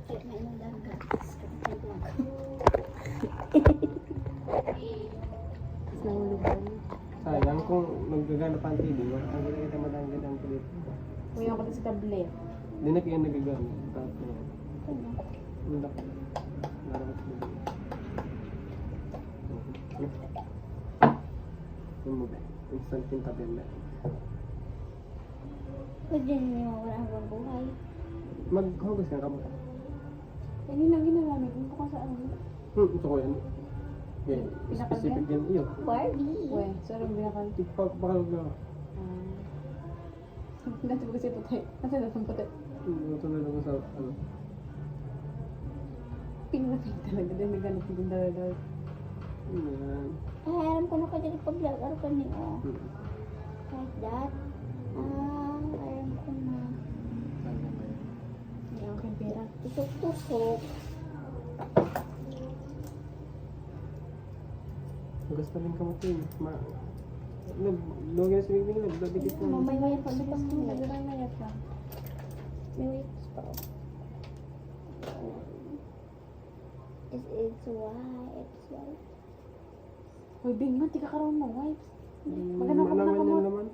Kaya may inang dagat. Nahulugan. Sayang kung naggagana pa ang TV, ang kita matanggal ang kulit. Kuya ako sa tablet. Hindi na kaya nagagana. Tapos, ang laki. Laramat mo. Instant yung tabi na. Pwede niyo wala hanggang buhay. Maghugas ka mo. Yan yun lang ginagamit mo ka sa ano. Ito ko yan. Yeah, specific yan iyo. Barbie. Uwe, so anong binakal? Pagpakalog na. Dati ko kasi puti. Kasi dati puti. Ito na lang sa ano. Pink na pink talaga. Dahil naghanap ko din talaga. Yan. Ay, alam ko na kayo pag-vlog. Alam ko niyo. Like that. Alam ko na. Hindi ako kay pera. Tusok-tusok. Hugas pa rin ka mo ito eh. Lugay na swimming na. Dadikit mo. May wait pa. Pagbitas mo, nagdaramayat ka. May wait pa. It's white. Uy, Bing, man, di ka karoon mo, wipes. Maganda Maganda ka naman na yan mo. naman.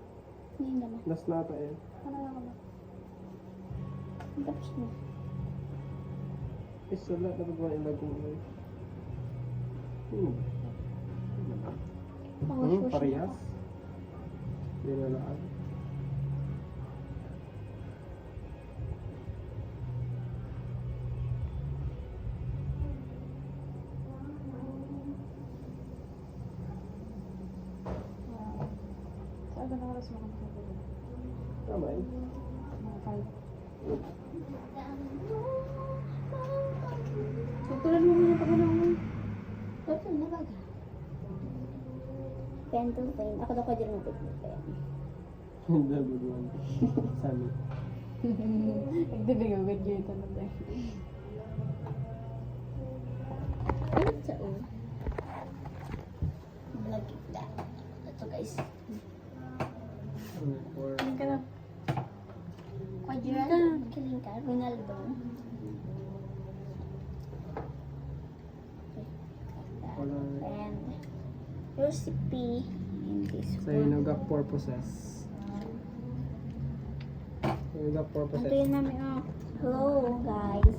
Hindi naman. Last nata eh. Ano na naman? Tapos na. Isa lahat na pagkawa ilagay mo. Pang-wash-wash na Parehas. ako. Hindi na lahat. Sa aga na oras mo kami sa pwede? Tama eh. Mga 5. Tutulan mo muna pag ano mo. Tapos na baga. Pen to pen. Ako daw ko dyan mo pen. Hindi na buduan. Sami. Nagdibig agad yun ito na tayo. Ano sa o? Vlog kita. Ito guys. Or Tingin ka na. Quadral. Kiling ka. Ronaldo. And recipe in this sa inuga purposes. Inuga Ito purposes. yun namin. Hello guys.